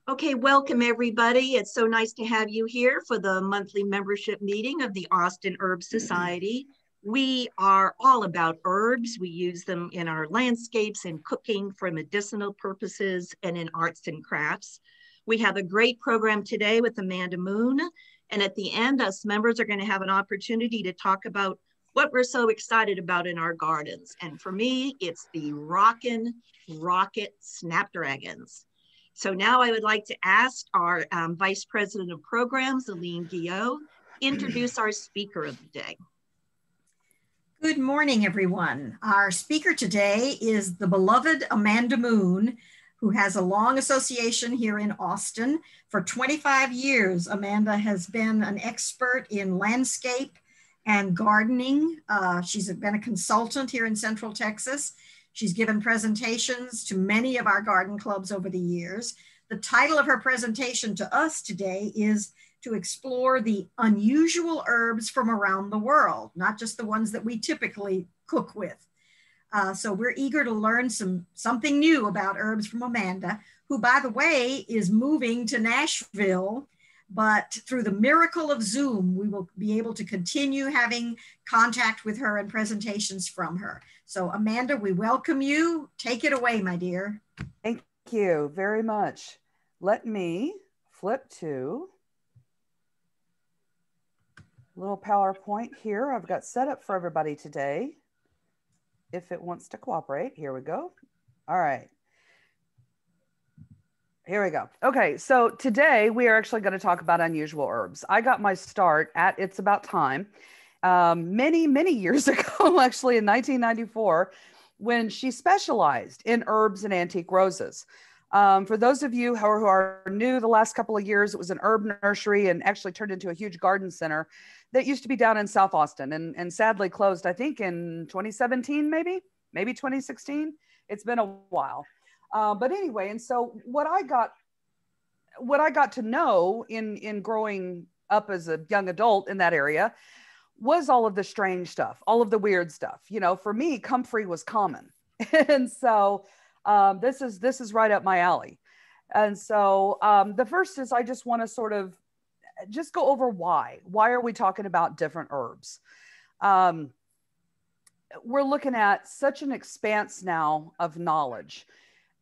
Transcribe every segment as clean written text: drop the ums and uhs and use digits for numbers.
Okay, welcome everybody. It's so nice to have you here for the monthly membership meeting of the Austin Herb Society. We are all about herbs. We use them in our landscapes and cooking for medicinal purposes and in arts and crafts. We have a great program today with Amanda Moon. And at the end, us members are going to have an opportunity to talk about what we're so excited about in our gardens. And for me, it's the Rockin' Rocket Snapdragons. So now I would like to ask our Vice President of Programs, Aline Guillot, introduce our speaker of the day. Good morning, everyone. Our speaker today is the beloved Amanda Moon, who has a long association here in Austin. For 25 years, Amanda has been an expert in landscape and gardening. She's been a consultant here in Central Texas. She's given presentations to many of our garden clubs over the years. The title of her presentation to us today is to explore the unusual herbs from around the world, not just the ones that we typically cook with. So we're eager to learn something new about herbs from Amanda, who, by the way, is moving to Nashville. But through the miracle of Zoom, we will be able to continue having contact with her and presentations from her. So Amanda, we welcome you. Take it away, my dear. Thank you very much. Let me flip to a little PowerPoint here. I've got set up for everybody today. If it wants to cooperate, here we go. All right. Here we go. Okay, so today we are actually going to talk about unusual herbs. I got my start at It's About Thyme many years ago, actually in 1994, when she specialized in herbs and antique roses. For those of you who are new the last couple of years, it was an herb nursery and actually turned into a huge garden center that used to be down in South Austin and sadly closed, I think in 2017, maybe 2016. It's been a while. But anyway, and so what I got to know in growing up as a young adult in that area was all of the strange stuff, all of the weird stuff. You know, for me, comfrey was common. And so this is right up my alley. And so the first is I just want to sort of just go over why are we talking about different herbs? We're looking at such an expanse now of knowledge.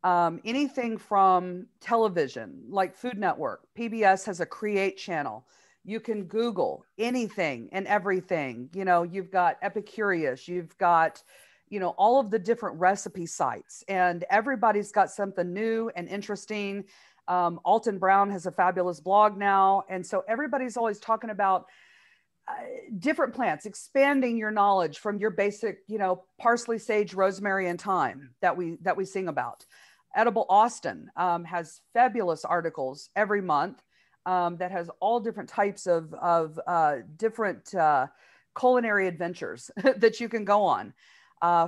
Anything from television, like Food Network, PBS has a Create channel. You can Google anything and everything. You know, you've got Epicurious, you've got, you know, all of the different recipe sites, and everybody's got something new and interesting. Alton Brown has a fabulous blog now. And so everybody's always talking about different plants, expanding your knowledge from your basic, you know, parsley, sage, rosemary, and thyme that we sing about. Edible Austin has fabulous articles every month that has all different types of different culinary adventures that you can go on.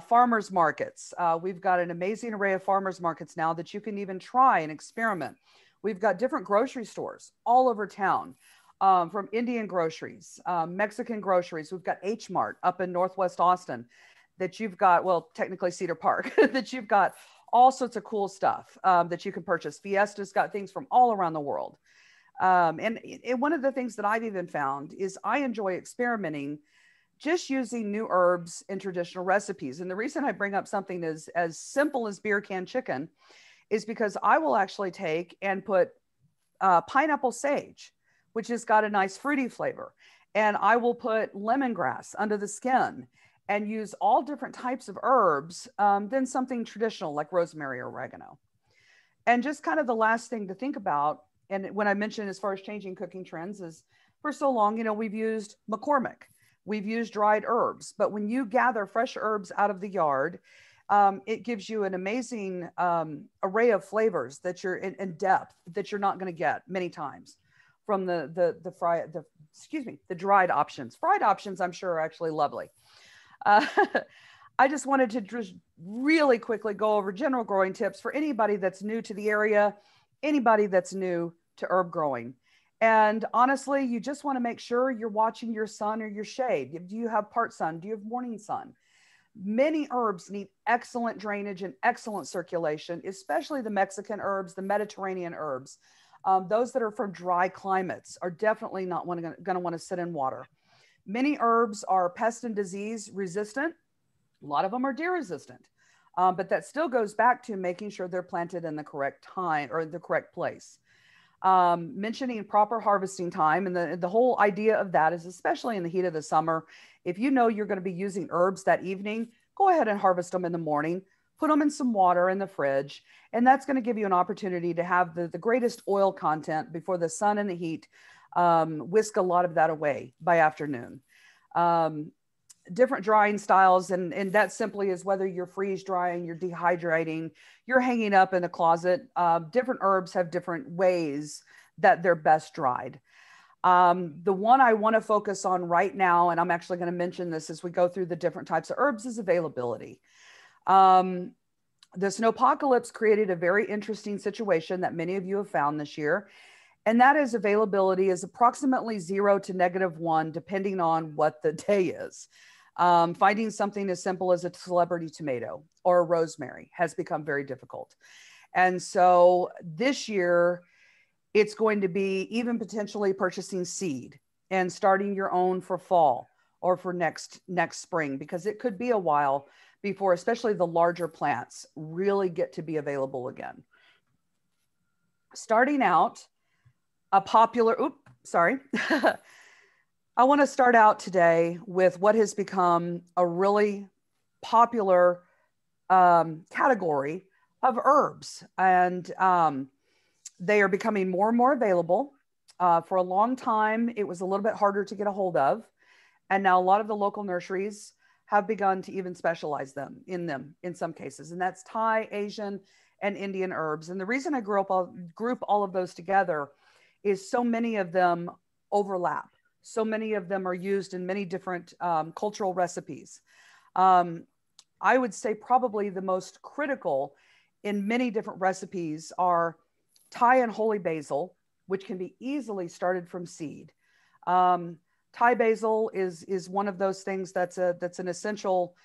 Farmers markets. We've got an amazing array of farmers markets now that you can even try and experiment. We've got different grocery stores all over town, from Indian groceries, Mexican groceries. We've got H Mart up in Northwest Austin that you've got, well, technically Cedar Park, that you've got all sorts of cool stuff that you can purchase. Fiesta's got things from all around the world. And one of the things that I've even found is I enjoy experimenting just using new herbs in traditional recipes. And the reason I bring up something as simple as beer can chicken is because I will actually take and put pineapple sage, which has got a nice fruity flavor. And I will put lemongrass under the skin and use all different types of herbs than something traditional like rosemary or oregano. And just kind of the last thing to think about, and when I mentioned as far as changing cooking trends, is for so long, you know, we've used McCormick, we've used dried herbs, but when you gather fresh herbs out of the yard, it gives you an amazing array of flavors that you're in depth that you're not going to get many times from the dried options. Fried options, I'm sure, are actually lovely. I just wanted to just really quickly go over general growing tips for anybody that's new to the area, anybody that's new to herb growing. And honestly, you just want to make sure you're watching your sun or your shade. Do you have part sun? Do you have morning sun? Many herbs need excellent drainage and excellent circulation, especially the Mexican herbs, the Mediterranean herbs. Those that are from dry climates are definitely not going to want to sit in water. Many herbs are pest and disease resistant. A lot of them are deer resistant. But that still goes back to making sure they're planted in the correct time or the correct place. Mentioning proper harvesting time, and the whole idea of that is, especially in the heat of the summer, if you know you're going to be using herbs that evening, go ahead and harvest them in the morning, put them in some water in the fridge, and that's going to give you an opportunity to have the greatest oil content before the sun and the heat whisk a lot of that away by afternoon. Different drying styles, and that simply is whether you're freeze drying, you're dehydrating, you're hanging up in a closet. Different herbs have different ways that they're best dried. The one I want to focus on right now, and I'm actually going to mention this as we go through the different types of herbs, is availability. The snowpocalypse created a very interesting situation that many of you have found this year, and that is availability is approximately 0 to -1, depending on what the day is. Finding something as simple as a celebrity tomato or a rosemary has become very difficult. And so this year, it's going to be even potentially purchasing seed and starting your own for fall or for next spring, because it could be a while before, especially the larger plants, really get to be available again. Starting out, a popular, I want to start out today with what has become a really popular category of herbs. And they are becoming more and more available. For a long time, it was a little bit harder to get a hold of. And now a lot of the local nurseries have begun to even specialize them in some cases. And that's Thai, Asian, and Indian herbs. And the reason I group all of those together is so many of them overlap. So many of them are used in many different cultural recipes. I would say probably the most critical in many different recipes are Thai and holy basil, which can be easily started from seed. Thai basil is one of those things that's an essential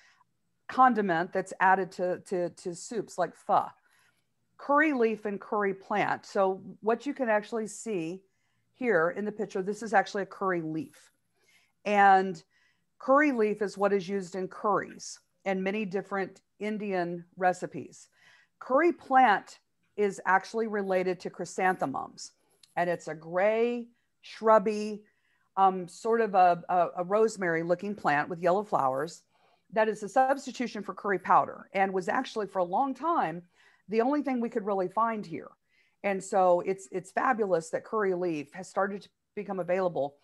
condiment that's added to soups like pho. Curry leaf and curry plant. So what you can actually see here in the picture, this is actually a curry leaf. And curry leaf is what is used in curries and many different Indian recipes. Curry plant is actually related to chrysanthemums, and it's a gray, shrubby, sort of a rosemary looking plant with yellow flowers that is a substitution for curry powder and was actually for a long time the only thing we could really find here. And so it's fabulous that curry leaf has started to become available.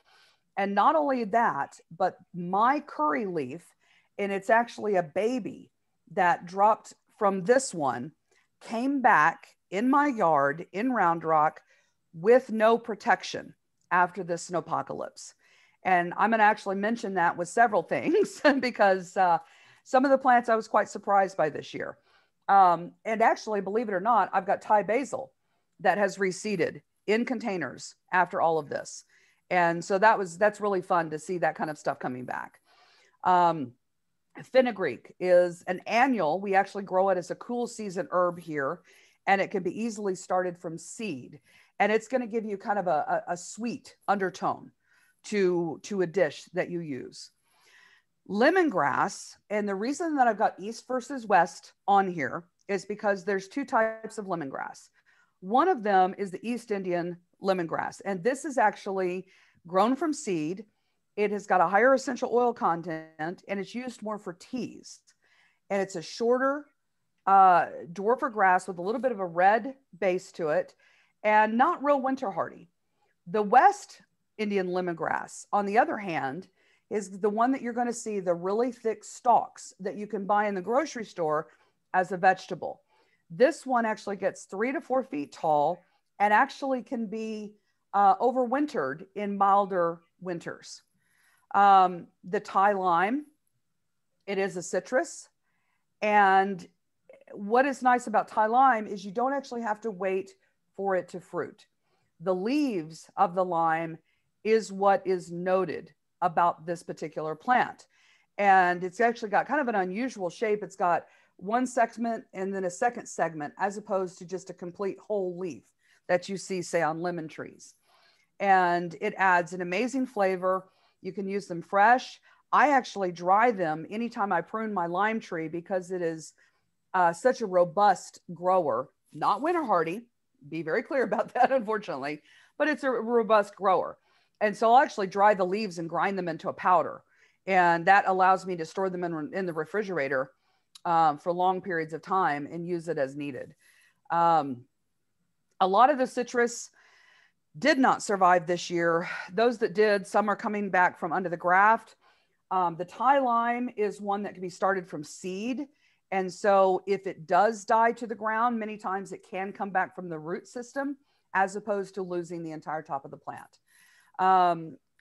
And not only that, but my curry leaf, and it's actually a baby that dropped from this one, came back in my yard in Round Rock with no protection after the snowpocalypse. And I'm going to actually mention that with several things because some of the plants I was quite surprised by this year. And actually, believe it or not, I've got Thai basil that has reseeded in containers after all of this. And so that's really fun to see that kind of stuff coming back. Fenugreek is an annual. We actually grow it as a cool season herb here, and it can be easily started from seed. And it's going to give you kind of a sweet undertone to a dish that you use. Lemongrass, and the reason that I've got east versus west on here is because there's two types of lemongrass. One of them is the East Indian lemongrass, and this is actually grown from seed. It has got a higher essential oil content, and it's used more for teas. And it's a shorter dwarfer grass with a little bit of a red base to it, and not real winter hardy. The West Indian lemongrass, on the other hand, is the one that you're going to see the really thick stalks that you can buy in the grocery store as a vegetable. This one actually gets 3 to 4 feet tall and actually can be overwintered in milder winters. The Thai lime, it is a citrus. And what is nice about Thai lime is you don't actually have to wait for it to fruit. The leaves of the lime is what is noted about this particular plant. And it's actually got kind of an unusual shape. It's got one segment and then a second segment, as opposed to just a complete whole leaf that you see, say, on lemon trees. And it adds an amazing flavor. You can use them fresh. I actually dry them anytime I prune my lime tree because it is such a robust grower, not winter hardy. Be very clear about that, unfortunately, but it's a robust grower. And so I'll actually dry the leaves and grind them into a powder. And that allows me to store them in the refrigerator for long periods of time and use it as needed. A lot of the citrus did not survive this year. Those that did, some are coming back from under the graft. The Thai lime is one that can be started from seed. And so if it does die to the ground, many times it can come back from the root system as opposed to losing the entire top of the plant.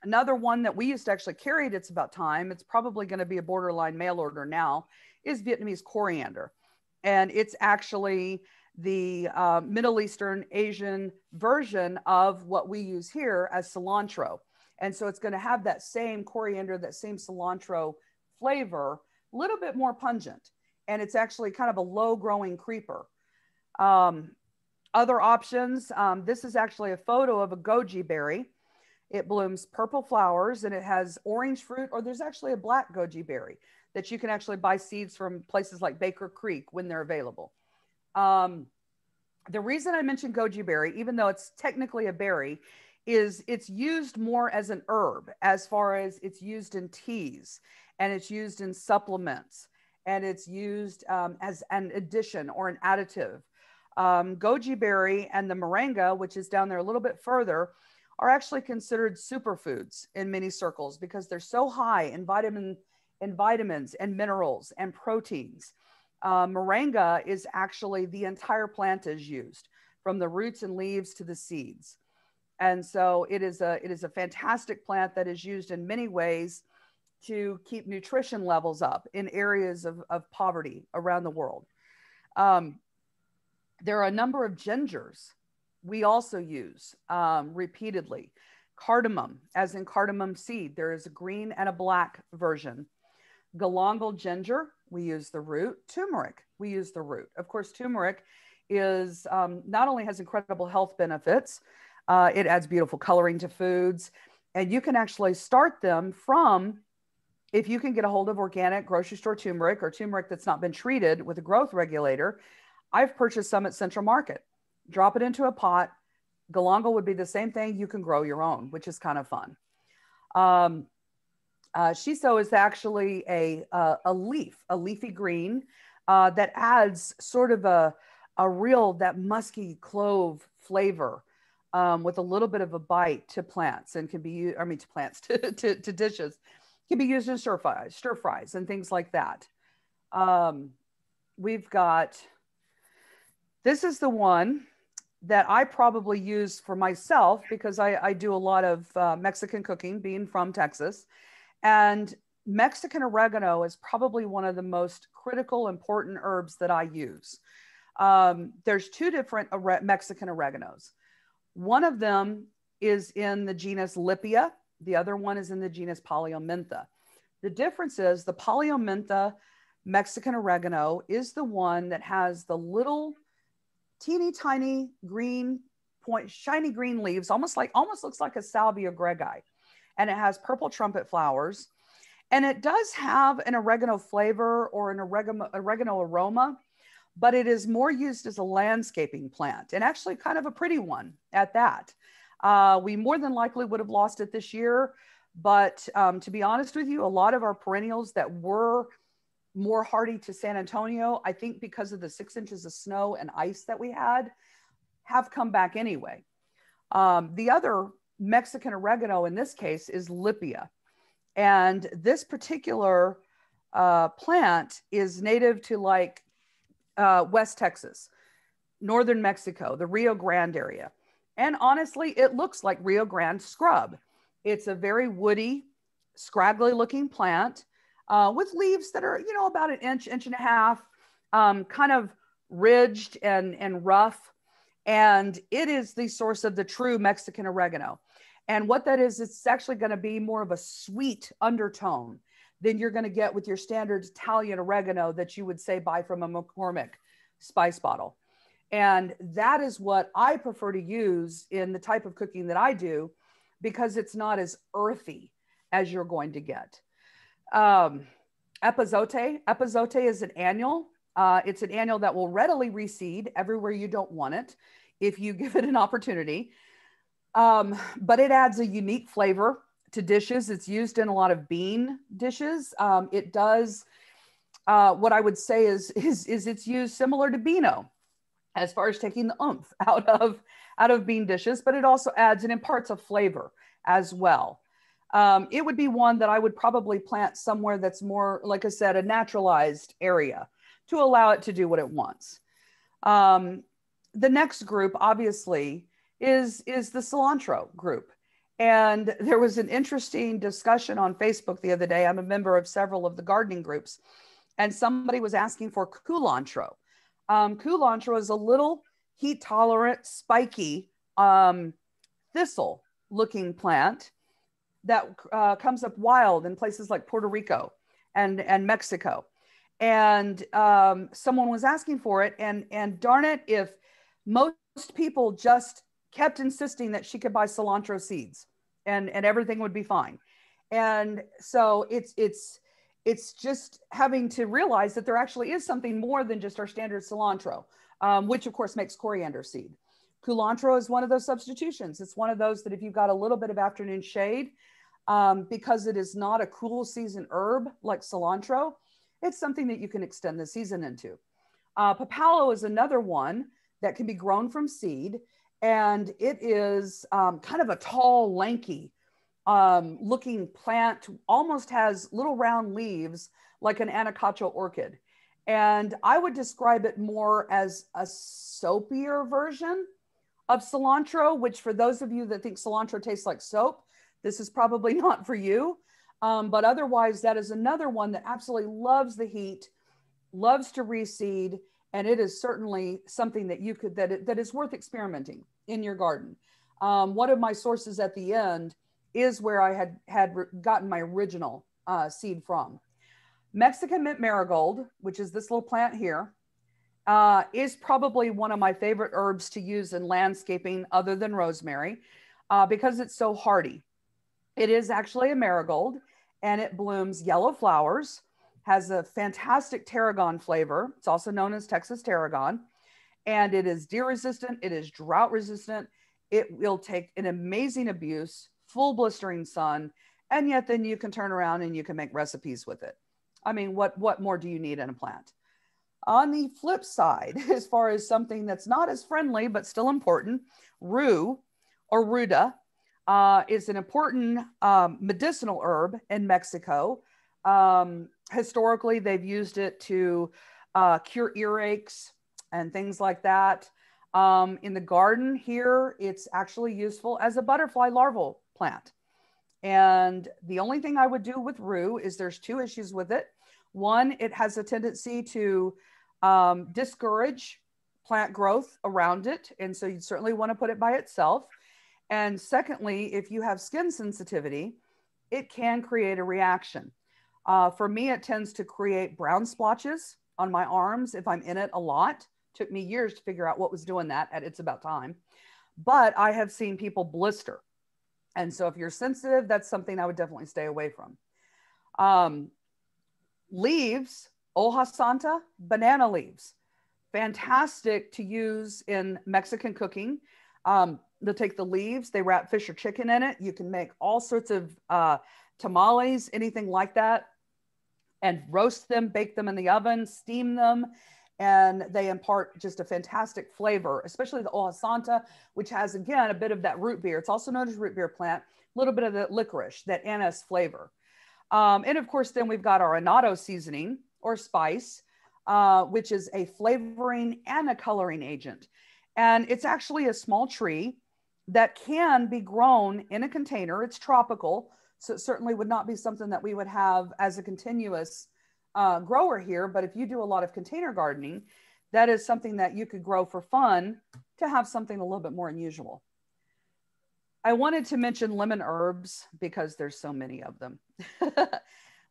Another one that we used to actually carry at It's About Time, it's probably going to be a borderline mail order now, is Vietnamese coriander. And it's actually the Middle Eastern Asian version of what we use here as cilantro. And so it's going to have that same coriander, that same cilantro flavor, a little bit more pungent. And it's actually kind of a low growing creeper. Other options, this is actually a photo of a goji berry. It blooms purple flowers and it has orange fruit, or there's actually a black goji berry that you can actually buy seeds from places like Baker Creek when they're available. The reason I mentioned goji berry, even though it's technically a berry, is it's used more as an herb, as far as it's used in teas and it's used in supplements and it's used as an addition or an additive. Goji berry and the moringa, which is down there a little bit further, are actually considered superfoods in many circles because they're so high in vitamins and minerals and proteins. Moringa is actually the entire plant is used, from the roots and leaves to the seeds. And so it is a fantastic plant that is used in many ways to keep nutrition levels up in areas of poverty around the world. There are a number of gingers we also use repeatedly. Cardamom, as in cardamom seed. There is a green and a black version. Galangal ginger, we use the root. Turmeric, we use the root. Of course, turmeric is not only has incredible health benefits, it adds beautiful coloring to foods. And you can actually start them from, if you can get a hold of organic grocery store turmeric or turmeric that's not been treated with a growth regulator. I've purchased some at Central Market. Drop it into a pot. Galangal would be the same thing. You can grow your own, which is kind of fun. Shiso is actually a leafy green that adds sort of a real, that musky clove flavor with a little bit of a bite to plants and can be used, to dishes. Can be used in stir fries and things like that. We've got, this is the one that I probably use for myself because I do a lot of Mexican cooking, being from Texas. And Mexican oregano is probably one of the most critical, important herbs that I use. There's two different Mexican oreganos. One of them is in the genus Lipia. The other one is in the genus Paleomentha. The difference is the Paleomentha Mexican oregano is the one that has the little teeny tiny green shiny green leaves, almost looks like a salvia greggii. And it has purple trumpet flowers. And it does have an oregano flavor or an oregano aroma, but it is more used as a landscaping plant, and actually kind of a pretty one at that. We more than likely would have lost it this year, but to be honest with you, a lot of our perennials that were more hardy to San Antonio, I think because of the 6 inches of snow and ice that we had, have come back anyway. The other Mexican oregano in this case is Lipia. And this particular plant is native to like West Texas, northern Mexico, the Rio Grande area. And honestly, it looks like Rio Grande scrub. It's a very woody, scraggly looking plant with leaves that are, about an inch and a half, kind of ridged and rough. And it is the source of the true Mexican oregano. And what that is, it's actually going to be more of a sweet undertone than you're going to get with your standard Italian oregano that you would say buy from a McCormick spice bottle. And that is what I prefer to use in the type of cooking that I do, because it's not as earthy as you're going to get. Epazote is an annual. It's an annual that will readily reseed everywhere you don't want it if you give it an opportunity. But it adds a unique flavor to dishes. It's used in a lot of bean dishes. It does what I would say is it's used similar to Beano as far as taking the oomph out of bean dishes, but it also adds and imparts a flavor as well. It would be one that I would probably plant somewhere that's more, like I said, a naturalized area to allow it to do what it wants. The next group, obviously, is the cilantro group. And there was an interesting discussion on Facebook the other day. I'm a member of several of the gardening groups, and somebody was asking for culantro. Culantro is a little heat-tolerant, spiky thistle-looking plant that comes up wild in places like Puerto Rico and Mexico. And someone was asking for it, and darn it, if most people just kept insisting that she could buy cilantro seeds and everything would be fine. And so it's just having to realize that there actually is something more than just our standard cilantro, which of course makes coriander seed. Culantro is one of those substitutions. It's one of those that if you've got a little bit of afternoon shade, because it is not a cool season herb like cilantro, it's something that you can extend the season into. Papalo is another one that can be grown from seed, and it is kind of a tall, lanky looking plant, almost has little round leaves like an anacacho orchid. And I would describe it more as a soapier version of cilantro, which for those of you that think cilantro tastes like soap, this is probably not for you. But otherwise, that is another one that absolutely loves the heat, loves to reseed, and it is certainly something that you could, that is worth experimenting in your garden. One of my sources at the end is where I had gotten my original seed from. Mexican mint marigold, which is this little plant here, is probably one of my favorite herbs to use in landscaping other than rosemary, because it's so hardy. It is actually a marigold, and it blooms yellow flowers, has a fantastic tarragon flavor. It's also known as Texas tarragon, and it is deer resistant. It is drought resistant. It will take an amazing abuse, full blistering sun, and yet then you can turn around and you can make recipes with it. I mean, what more do you need in a plant? On the flip side, as far as something that's not as friendly, but still important, rue or ruda is an important medicinal herb in Mexico. Historically, they've used it to cure earaches and things like that. In the garden here, it's actually useful as a butterfly larval plant. And the only thing I would do with rue is there's two issues with it. One, it has a tendency to discourage plant growth around it. And so you'd certainly want to put it by itself. And secondly, if you have skin sensitivity, it can create a reaction. For me, it tends to create brown splotches on my arms if I'm in it a lot. Took me years to figure out what was doing that at It's About Time. But I have seen people blister. And so if you're sensitive, that's something I would definitely stay away from. Leaves, hoja santa, banana leaves. Fantastic to use in Mexican cooking. They'll take the leaves, they wrap fish or chicken in it. You can make all sorts of tamales, anything like that, and roast them, bake them in the oven, steam them, and they impart just a fantastic flavor, especially the hoja santa, which has, again, a bit of that root beer. It's also known as root beer plant, a little bit of the licorice, that anise flavor. And of course, then we've got our annatto seasoning or spice, which is a flavoring and a coloring agent. And it's actually a small tree that can be grown in a container. It's tropical, so it certainly would not be something that we would have as a continuous grower here. But if you do a lot of container gardening, that is something that you could grow for fun to have something a little bit more unusual. I wanted to mention lemon herbs because there's so many of them.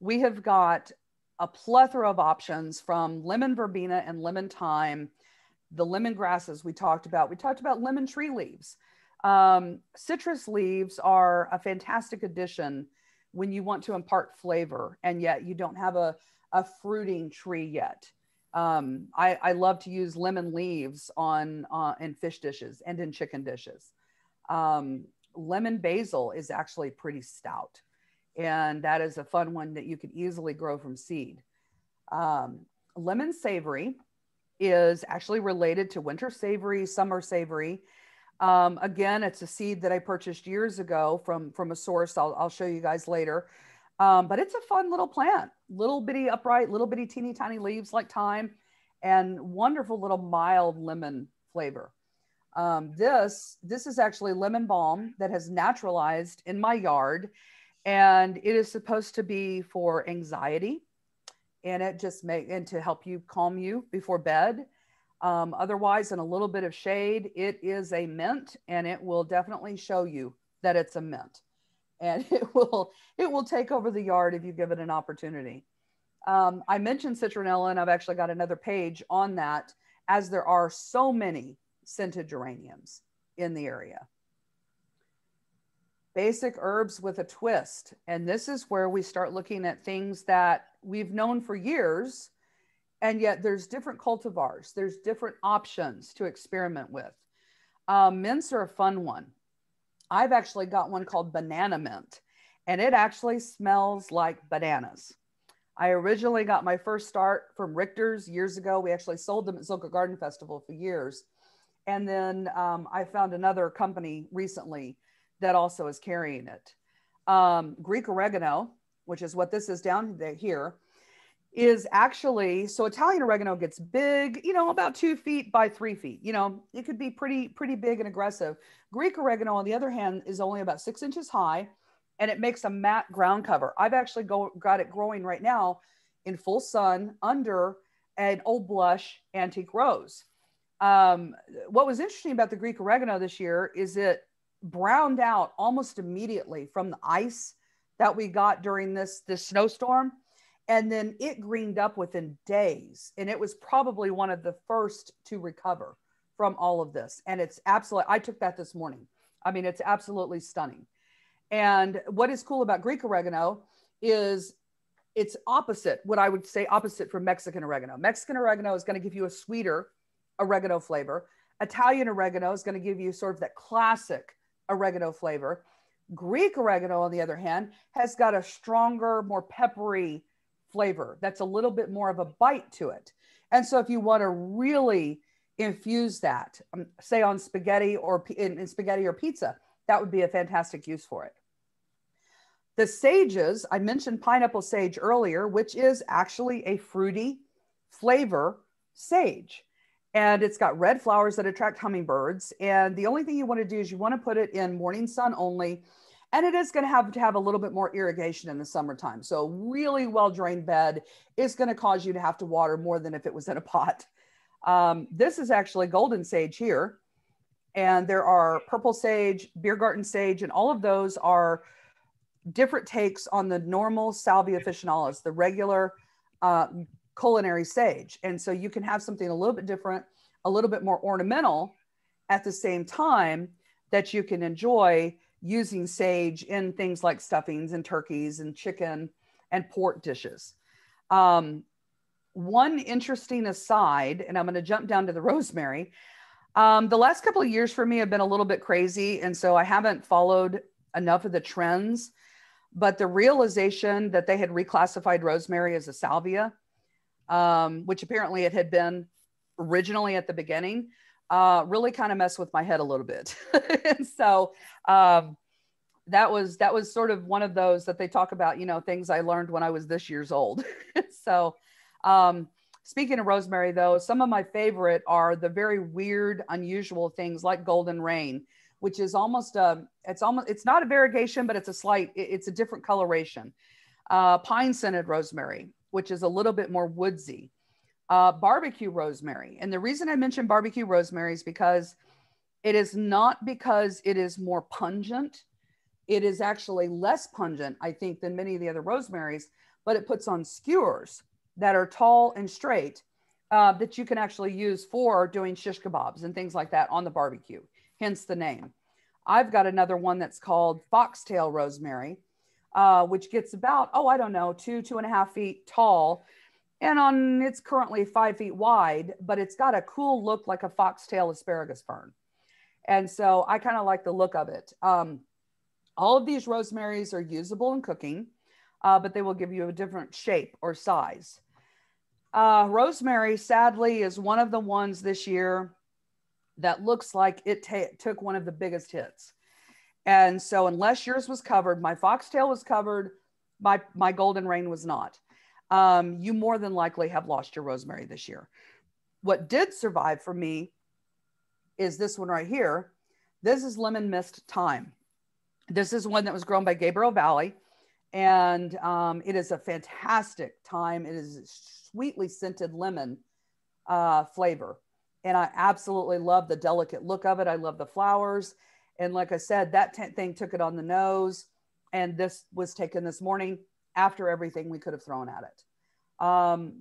We have got a plethora of options, from lemon verbena and lemon thyme, the lemongrasses we talked about. We talked about lemon tree leaves. Citrus leaves are a fantastic addition when you want to impart flavor and yet you don't have a fruiting tree yet. I love to use lemon leaves in fish dishes and in chicken dishes. Lemon basil is actually pretty stout, and that is a fun one that you could easily grow from seed. Lemon savory is actually related to winter savory, summer savory. Again, it's a seed that I purchased years ago from a source I'll show you guys later. But it's a fun little plant, little bitty upright, little bitty teeny tiny leaves like thyme, and wonderful little mild lemon flavor. This is actually lemon balm that has naturalized in my yard, and it is supposed to be for anxiety, and and to help you calm you before bed. Otherwise, in a little bit of shade, it is a mint, and it will definitely show you that it's a mint, and it will take over the yard if you give it an opportunity. I mentioned citronella, and I've actually got another page on that, as there are so many scented geraniums in the area. Basic herbs with a twist. And this is where we start looking at things that we've known for years, and yet there's different cultivars. There's different options to experiment with. Mints are a fun one. I've actually got one called banana mint, and it actually smells like bananas. I originally got my first start from Richter's years ago. We actually sold them at Silka Garden Festival for years. And then I found another company recently that also is carrying it. Greek oregano, which is what this is down here, is actually, so Italian oregano gets big, about 2 feet by 3 feet. It could be pretty big and aggressive. Greek oregano, on the other hand, is only about 6 inches high, and it makes a matte ground cover. I've actually got it growing right now in full sun under an old blush antique rose. What was interesting about the Greek oregano this year is it browned out almost immediately from the ice that we got during this snowstorm. And then it greened up within days. And it was probably one of the first to recover from all of this. And it's absolutely, I took that this morning. I mean, it's absolutely stunning. And what is cool about Greek oregano is it's opposite, what I would say opposite from Mexican oregano. Mexican oregano is going to give you a sweeter oregano flavor. Italian oregano is going to give you sort of that classic oregano flavor. Greek oregano, on the other hand, has got a stronger, more peppery flavor that's a little bit more of a bite to it. And so if you want to really infuse that, say on spaghetti or in spaghetti or pizza, that would be a fantastic use for it. The sages, I mentioned pineapple sage earlier, which is actually a fruity flavor sage. And it's got red flowers that attract hummingbirds. And the only thing you want to do is you want to put it in morning sun only. And it is going to have a little bit more irrigation in the summertime. So really well-drained bed is going to cause you to have to water more than if it was in a pot. This is actually golden sage here. And there are purple sage, beer garden sage, and all of those are different takes on the normal Salvia officinalis, the regular culinary sage. And so you can have something a little bit different, a little bit more ornamental at the same time that you can enjoy using sage in things like stuffings and turkeys and chicken and pork dishes. One interesting aside, and I'm going to jump down to the rosemary. The last couple of years for me have been a little bit crazy. And so I haven't followed enough of the trends, but the realization that they had reclassified rosemary as a salvia, which apparently it had been originally at the beginning, really kind of messed with my head a little bit. And so that was sort of one of those that they talk about, things I learned when I was this years old. So speaking of rosemary, though, some of my favorite are the very weird, unusual things like golden rain, which is it's not a variegation, but it's a different coloration. Pine scented rosemary, which is a little bit more woodsy. Barbecue rosemary. And the reason I mention barbecue rosemary is because it is not because it is more pungent. It is actually less pungent, I think, than many of the other rosemaries, but it puts on skewers that are tall and straight that you can actually use for doing shish kebabs and things like that on the barbecue, hence the name. I've got another one that's called foxtail rosemary, which gets about, I don't know, 2.5 feet tall. And it's currently 5 feet wide, but it's got a cool look like a foxtail asparagus fern. And so I kind of like the look of it. All of these rosemaries are usable in cooking, but they will give you a different shape or size. Rosemary, sadly, is one of the ones this year that looks like it took one of the biggest hits. And so unless yours was covered, my foxtail was covered, my golden rain was not. You more than likely have lost your rosemary this year. What did survive for me is this one right here. This is lemon mist thyme. This is one that was grown by Gabriel Valley, and it is a fantastic thyme. It is a sweetly scented lemon flavor. And I absolutely love the delicate look of it. I love the flowers. And like I said, that thing took it on the nose. And this was taken this morning after everything we could have thrown at it.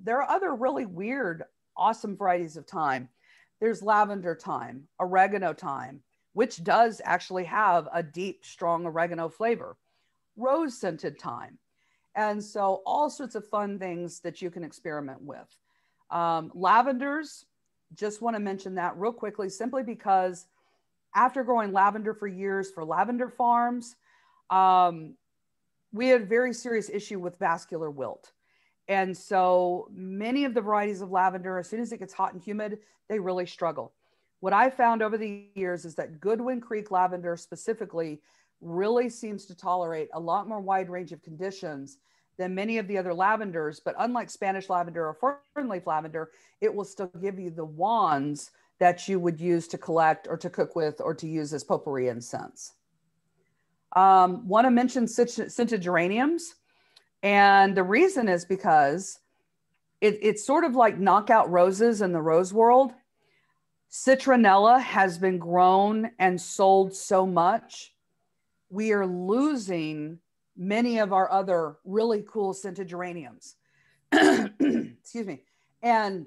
There are other really weird, awesome varieties of thyme. There's lavender thyme, oregano thyme, which does actually have a deep, strong oregano flavor, rose scented thyme. And so all sorts of fun things that you can experiment with. Lavenders, just want to mention that real quickly, simply because after growing lavender for years for lavender farms, we had a very serious issue with vascular wilt. And so many of the varieties of lavender, as soon as it gets hot and humid, they really struggle. What I found over the years is that Goodwin Creek lavender specifically really seems to tolerate a lot more wide range of conditions than many of the other lavenders. But unlike Spanish lavender or fern-leaf lavender, it will still give you the wands that you would use to collect or to cook with or to use as potpourri incense. Want to mention scented geraniums. And the reason is because it's sort of like knockout roses in the rose world. Citronella has been grown and sold so much. We are losing many of our other really cool scented geraniums. Excuse me. And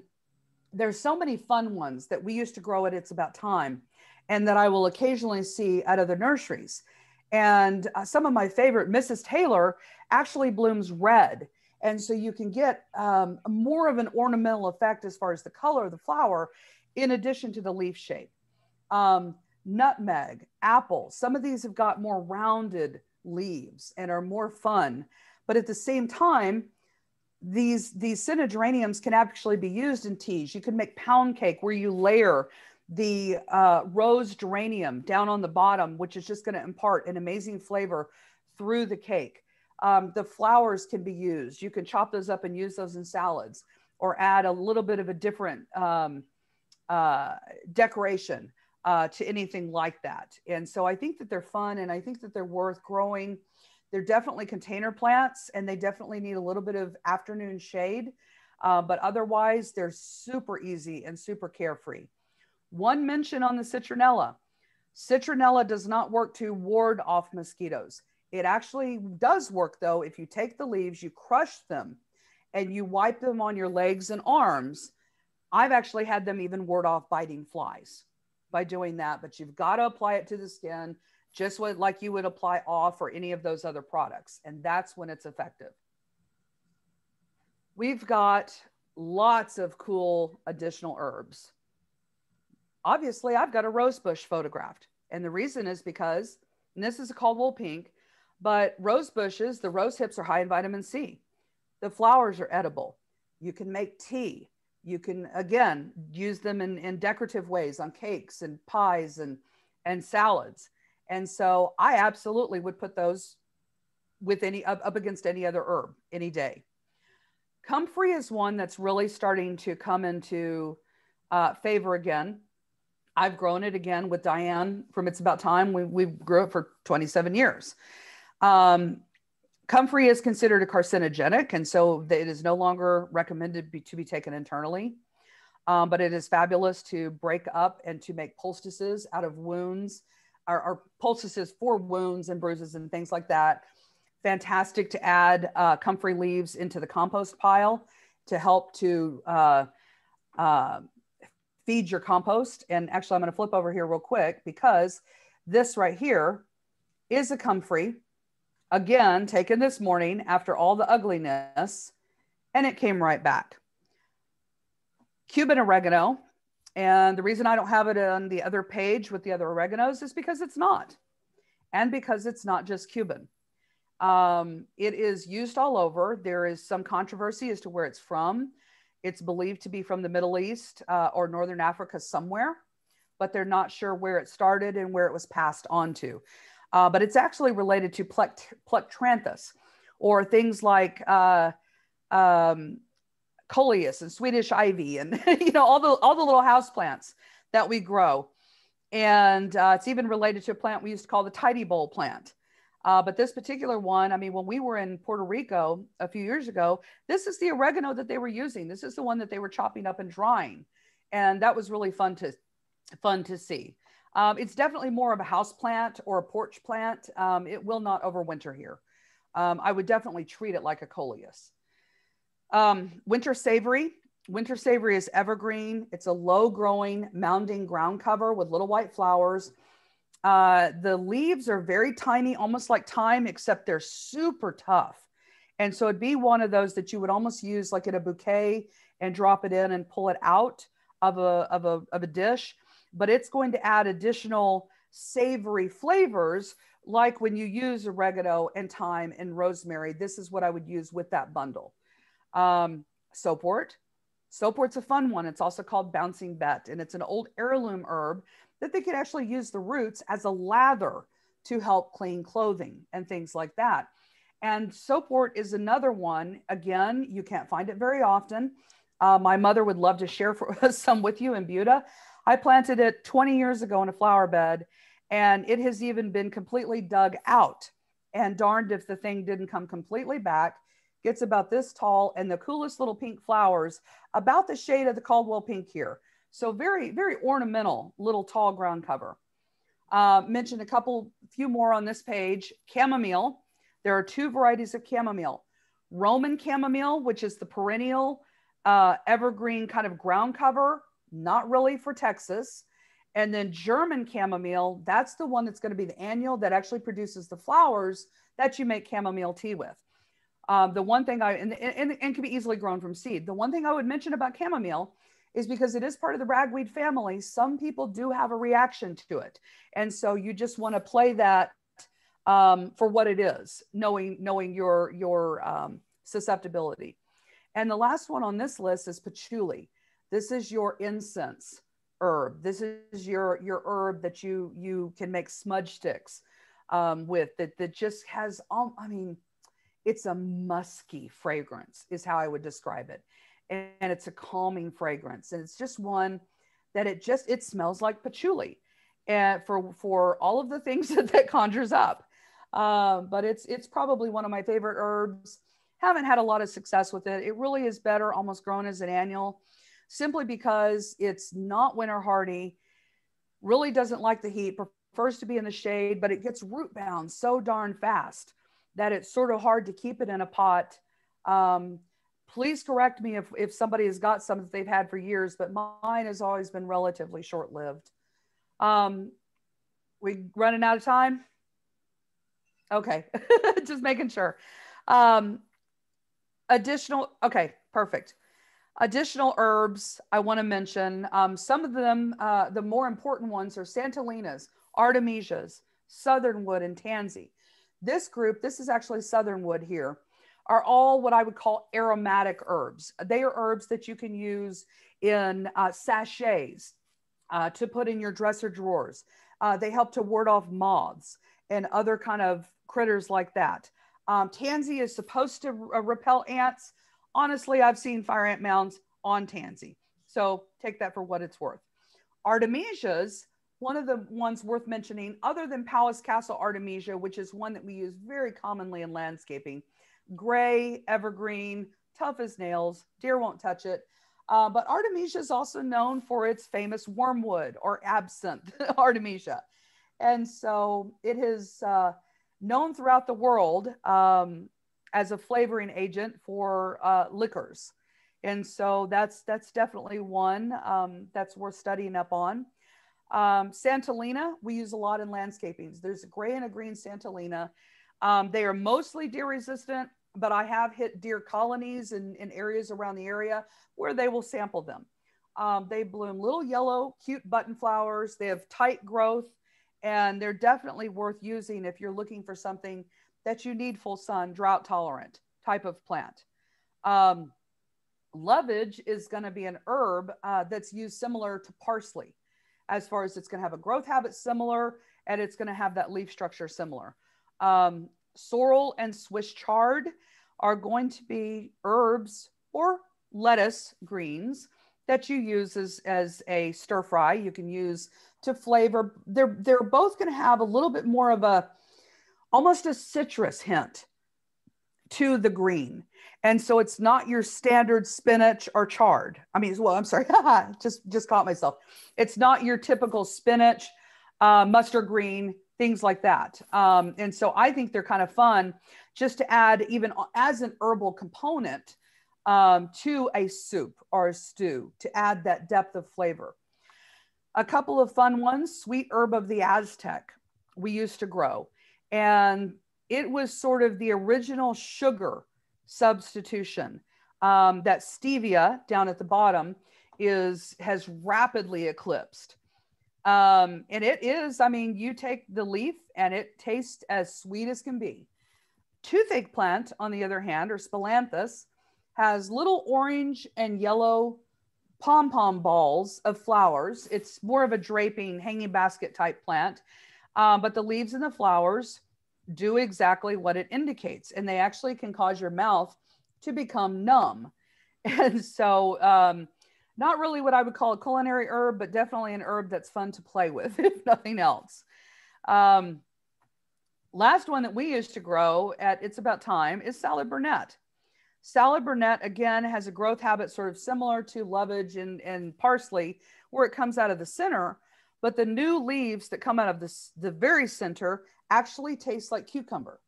there's so many fun ones that we used to grow at It's About Time and that I will occasionally see at other nurseries. And some of my favorite, Mrs. Taylor, actually blooms red. And so you can get more of an ornamental effect as far as the color of the flower, in addition to the leaf shape. Nutmeg, apple, some of these have got more rounded leaves and are more fun. But at the same time, these scented geraniums can actually be used in teas. You can make pound cake where you layer the rose geranium down on the bottom, which is just going to impart an amazing flavor through the cake. The flowers can be used. You can chop those up and use those in salads or add a little bit of a different decoration to anything like that. And so I think that they're fun and I think that they're worth growing. They're definitely container plants and they definitely need a little bit of afternoon shade. But otherwise, they're super easy and super carefree. One mention on the citronella. Citronella does not work to ward off mosquitoes. It actually does work, though, if you take the leaves, you crush them, and you wipe them on your legs and arms. I've actually had them even ward off biting flies by doing that, but you've got to apply it to the skin just like you would apply off or any of those other products, and that's when it's effective. We've got lots of cool additional herbs. Obviously, I've got a rose bush photographed. And the reason is because, and this is a Caldwell pink, but rose bushes, the rose hips are high in vitamin C. The flowers are edible. You can make tea. You can, again, use them in decorative ways on cakes and pies and salads. And so I absolutely would put those with up against any other herb any day. Comfrey is one that's really starting to come into favor again. I've grown it again with Diane from It's About Time. We grew it for 27 years. Comfrey is considered a carcinogenic, and so it is no longer recommended to be taken internally. But it is fabulous to break up and to make poultices out of wounds, or poultices for wounds and bruises and things like that. fantastic to add comfrey leaves into the compost pile to help to feed your compost. And actually, I'm going to flip over here real quick because this right here is a comfrey. Again, taken this morning after all the ugliness, and it came right back. Cuban oregano. And the reason I don't have it on the other page with the other oreganos is because it's not. And because it's not just Cuban. It is used all over. There is some controversy as to where it's from. It's believed to be from the Middle East or Northern Africa somewhere, but they're not sure where it started and where it was passed on to. But it's actually related to plectranthus, or things like coleus and Swedish ivy, and all the little house plants that we grow. And it's even related to a plant we used to call the tidy bowl plant. But this particular one, I mean, when we were in Puerto Rico a few years ago, this is the oregano that they were using. This is the one that they were chopping up and drying. And that was really fun to see. It's definitely more of a house plant or a porch plant. It will not overwinter here. I would definitely treat it like a coleus. Winter savory. Winter savory is evergreen. It's a low growing mounding ground cover with little white flowers. The leaves are very tiny, almost like thyme, except they're super tough. And so it'd be one of those that you would almost use like in a bouquet and drop it in and pull it out of a dish. But it's going to add additional savory flavors, like when you use oregano and thyme and rosemary. This is what I would use with that bundle. Soapwort. Soapwort's a fun one. It's also called bouncing bet, and it's an old heirloom herb that they could actually use the roots as a lather to help clean clothing and things like that. And soapwort is another one. Again, you can't find it very often. My mother would love to share some with you in Buda. I planted it 20 years ago in a flower bed, and it has even been completely dug out. And darned if the thing didn't come completely back. Gets about this tall, and the coolest little pink flowers, about the shade of the Caldwell pink here. So very, very ornamental little tall ground cover. Mentioned few more on this page. Chamomile. There are two varieties of chamomile. Roman chamomile, which is the perennial evergreen kind of ground cover, not really for Texas. And then German chamomile, that's the one that's going to be the annual that actually produces the flowers that you make chamomile tea with. The one thing and can be easily grown from seed. The one thing I would mention about chamomile is because it is part of the ragweed family, some people do have a reaction to it. And so you just want to play that for what it is, knowing your susceptibility. And the last one on this list is patchouli. This is your incense herb. This is your herb that you can make smudge sticks with, that just has, it's a musky fragrance is how I would describe it. And it's a calming fragrance. And it's just one that it smells like patchouli, and for all of the things that conjures up. But it's probably one of my favorite herbs. Haven't had a lot of success with it. It really is better almost grown as an annual, simply because it's not winter hardy, really doesn't like the heat, prefers to be in the shade, but it gets root bound so darn fast that it's sort of hard to keep it in a pot. Please correct me if somebody has got some that they've had for years, but mine has always been relatively short-lived. We running out of time? Okay, just making sure. Okay, perfect. Additional herbs I want to mention. Some of them, the more important ones, are Santalinas, Artemisias, Southernwood, and Tansy. This group, this is actually Southernwood here, are all what I would call aromatic herbs. They are herbs that you can use in sachets to put in your dresser drawers. They help to ward off moths and other kind of critters like that. Tansy is supposed to repel ants. Honestly, I've seen fire ant mounds on tansy. So take that for what it's worth. Artemisias, one of the ones worth mentioning, other than Palace Castle Artemisia, which is one that we use very commonly in landscaping. Gray, evergreen, tough as nails, deer won't touch it. But Artemisia is also known for its famous wormwood or absinthe Artemisia. And so it has known throughout the world as a flavoring agent for liquors. And so that's definitely one that's worth studying up on. Santolina, we use a lot in landscapings. There's a gray and a green Santolina. They are mostly deer resistant, but I have hit deer colonies in areas around the area where they will sample them. They bloom little yellow, cute button flowers. They have tight growth, and they're definitely worth using if you're looking for something that you need full sun, drought tolerant type of plant. Lovage is going to be an herb that's used similar to parsley, as far as it's going to have a growth habit similar, and it's going to have that leaf structure similar. Sorrel and Swiss chard are going to be herbs or lettuce greens that you use as a stir fry. You can use to flavor. They're both going to have a little bit more of almost a citrus hint to the green. And so it's not your standard spinach or chard. I mean, well, I'm sorry, just caught myself. It's not your typical spinach, mustard green, things like that. And so I think they're kind of fun just to add even as an herbal component to a soup or a stew to add that depth of flavor. A couple of fun ones, sweet herb of the Aztec we used to grow. And it was sort of the original sugar substitution. That stevia down at the bottom has rapidly eclipsed. And it is, I mean, you take the leaf and it tastes as sweet as can be. Toothache plant, on the other hand, or Spilanthes, has little orange and yellow pom-pom balls of flowers. It's more of a draping, hanging basket type plant. But the leaves and the flowers do exactly what it indicates. And they actually can cause your mouth to become numb. And so not really what I would call a culinary herb, but definitely an herb that's fun to play with, if nothing else. Last one that we used to grow at It's About Time is salad burnet. Salad burnet, again, has a growth habit sort of similar to lovage and parsley, where it comes out of the center, but the new leaves that come out of the very center actually taste like cucumber.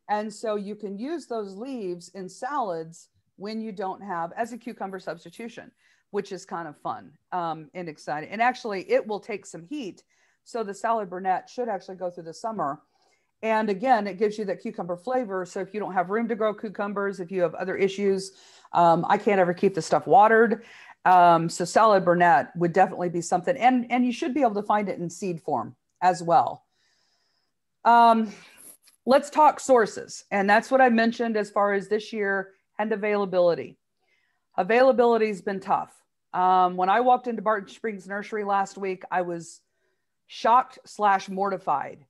And so you can use those leaves in salads when you don't have, as a cucumber substitution, which is kind of fun and exciting. And actually, it will take some heat. So the salad burnet should actually go through the summer. And again, it gives you that cucumber flavor. So if you don't have room to grow cucumbers, if you have other issues, I can't ever keep the stuff watered. So salad burnet would definitely be something. And you should be able to find it in seed form as well. Let's talk sources. And that's what I mentioned as far as this year and availability. Availability has been tough. When I walked into Barton Springs Nursery last week, I was shocked / mortified.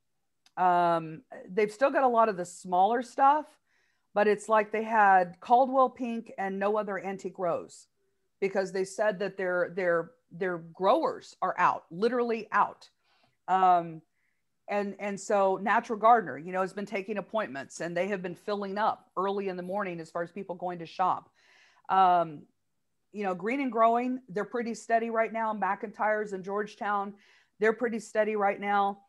They've still got a lot of the smaller stuff, but it's like they had Caldwell Pink and no other antique rose, because they said that their growers are out, literally out. And so Natural Gardener, has been taking appointments, and they have been filling up early in the morning as far as people going to shop. Green and Growing, they're pretty steady right now. McIntyre's in Georgetown, they're pretty steady right now.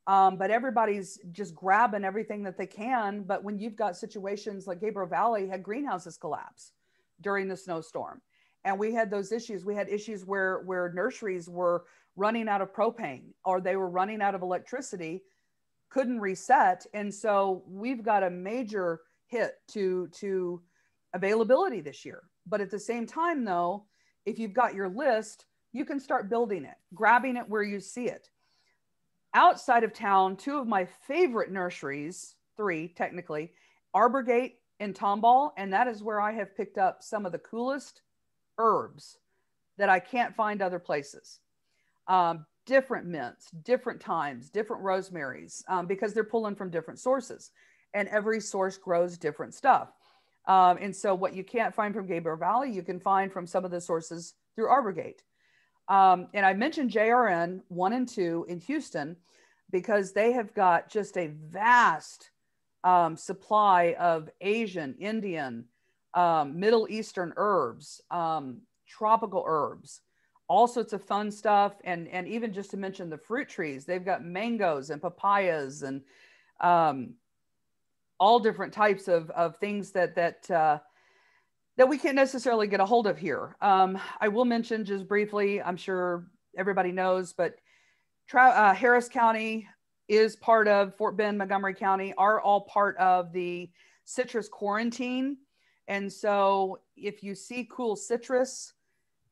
But everybody's just grabbing everything that they can. But when you've got situations like Gabriel Valley had greenhouses collapse during the snowstorm, and we had those issues. We had issues where nurseries were running out of propane, or they were running out of electricity, couldn't reset. And so we've got a major hit to availability this year. But at the same time, though, if you've got your list, you can start building it, grabbing it where you see it. Outside of town, two of my favorite nurseries, three technically, Arborgate and Tomball, and that is where I have picked up some of the coolest herbs that I can't find other places. Different mints, different thymes, different rosemaries, because they're pulling from different sources, and every source grows different stuff. And so what you can't find from Gabriel Valley, you can find from some of the sources through Arborgate. And I mentioned JRN 1 and 2 in Houston because they have got just a vast supply of Asian, Indian, Middle Eastern herbs, tropical herbs, all sorts of fun stuff. And even just to mention the fruit trees, they've got mangoes and papayas and all different types of things that we can't necessarily get a hold of here. I will mention just briefly, I'm sure everybody knows, but Harris County is part of Fort Bend, Montgomery County, are all part of the citrus quarantine. And so if you see cool citrus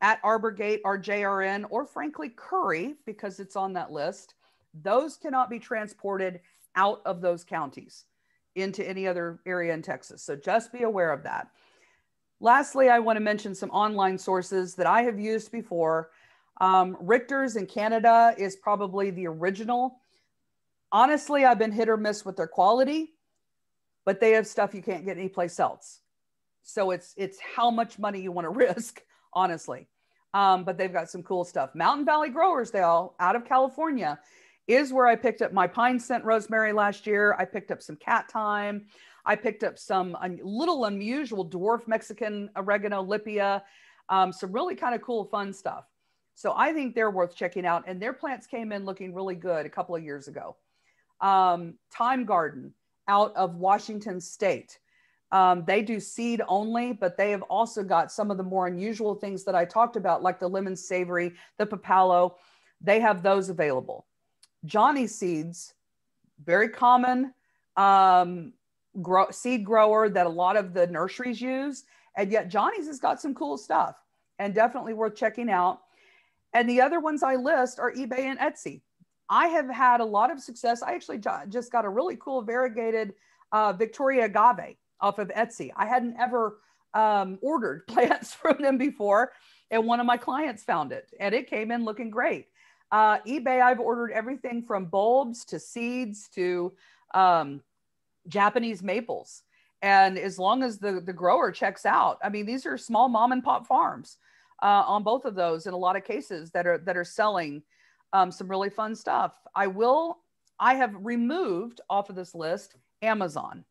at Arbor Gate or JRN, or frankly Curry, because it's on that list, those cannot be transported out of those counties into any other area in Texas. So just be aware of that. Lastly, I want to mention some online sources that I have used before. Richter's in Canada is probably the original. Honestly, I've been hit or miss with their quality, but they have stuff you can't get anyplace else. So it's how much money you want to risk, honestly. But they've got some cool stuff. Mountain Valley Growers, they all out of California, is where I picked up my pine scent rosemary last year. I picked up some cat thyme. I picked up some little unusual dwarf Mexican oregano lipia, some really kind of cool, fun stuff. So I think they're worth checking out. And their plants came in looking really good a couple of years ago. Thyme Garden out of Washington State. They do seed only, but they have also got some of the more unusual things that I talked about, like the lemon savory, the papalo. They have those available. Johnny Seeds, very common seed grower that a lot of the nurseries use. And yet Johnny's has got some cool stuff and definitely worth checking out. And the other ones I list are eBay and Etsy. I have had a lot of success. I actually just got a really cool variegated Victoria agave off of Etsy. I hadn't ever ordered plants from them before, and one of my clients found it, and it came in looking great. eBay, I've ordered everything from bulbs to seeds to Japanese maples. And as long as the grower checks out, I mean, these are small mom and pop farms on both of those in a lot of cases that are selling some really fun stuff. I have removed off of this list Amazon.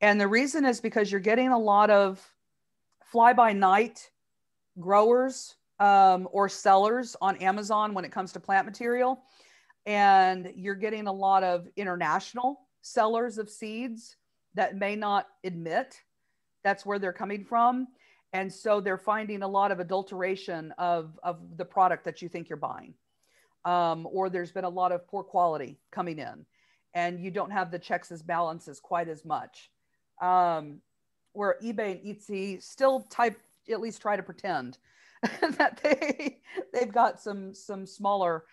And the reason is because you're getting a lot of fly-by-night growers or sellers on Amazon when it comes to plant material. And you're getting a lot of international sellers of seeds that may not admit that's where they're coming from. And so they're finding a lot of adulteration of the product that you think you're buying. Or there's been a lot of poor quality coming in, and you don't have the checks and balances quite as much. Where eBay and Etsy still at least try to pretend that they've got some smaller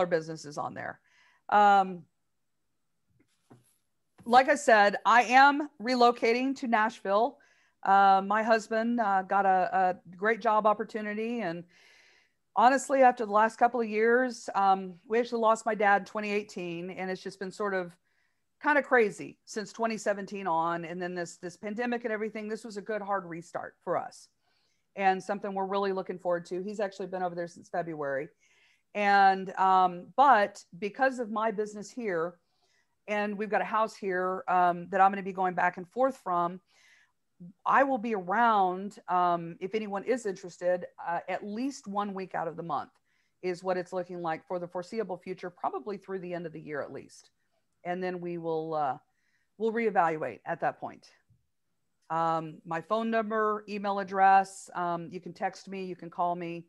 businesses on there. Like I said, I am relocating to Nashville. My husband got a great job opportunity, and honestly, after the last couple of years, we actually lost my dad in 2018, and it's just been sort of kind of crazy since 2017 on. And then this pandemic and everything, this was a good hard restart for us, and something we're really looking forward to. He's actually been over there since February. And but because of my business here, and we've got a house here that I'm going to be going back and forth from, I will be around, if anyone is interested, at least 1 week out of the month is what it's looking like for the foreseeable future, probably through the end of the year at least. And then we'll reevaluate at that point. My phone number, email address, you can text me, you can call me.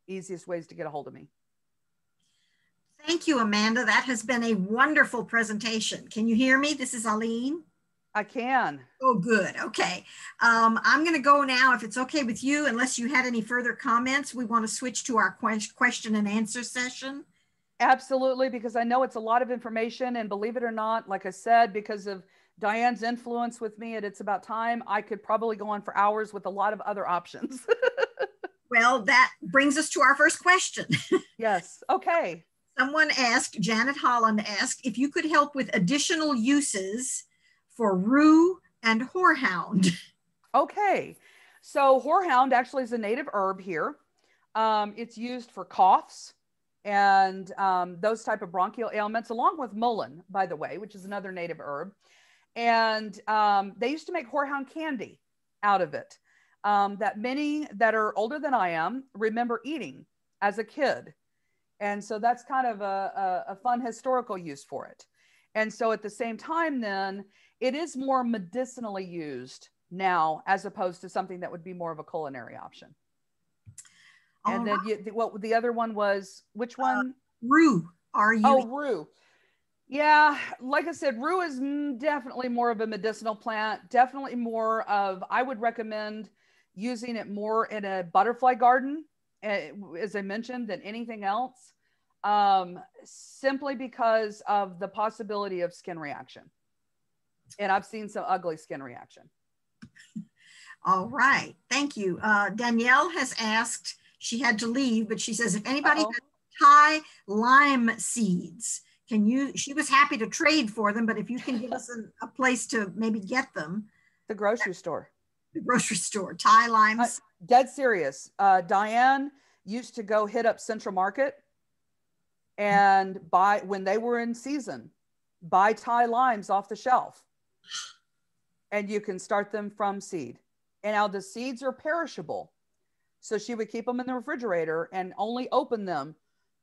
Easiest ways to get a hold of me. Thank you, Amanda. That has been a wonderful presentation. Can you hear me? This is Aline. I can. Oh, good. Okay. I'm going to go now, if it's okay with you, unless you had any further comments. We want to switch to our question and answer session. Absolutely, because I know it's a lot of information, and believe it or not, like I said, because of Diane's influence with me at It's About Time, I could probably go on for hours with a lot of other options. Well, that brings us to our first question. Yes. Okay. Someone asked, Janet Holland asked, if you could help with additional uses for rue and horehound. Okay. So horehound actually is a native herb here. It's used for coughs and those type of bronchial ailments, along with mullein, by the way, which is another native herb. And they used to make horehound candy out of it that many that are older than I am remember eating as a kid. And so that's kind of a fun historical use for it. And so at the same time, then it is more medicinally used now, as opposed to something that would be more of a culinary option. And then what the other one was, which one? Rue. Oh, rue. Yeah, like I said, rue is definitely more of a medicinal plant. Definitely more of, I would recommend using it more in a butterfly garden, as I mentioned, than anything else, simply because of the possibility of skin reaction. And I've seen some ugly skin reaction. All right, thank you. Danielle has asked, she had to leave, but she says, if anybody has Thai lime seeds, she was happy to trade for them, but if you can give us a place to maybe get them. The grocery store. The grocery store, Thai limes. Dead serious. Diane used to go hit up Central Market and buy, when they were in season, buy Thai limes off the shelf. And you can start them from seed. And now the seeds are perishable. So she would keep them in the refrigerator and only open them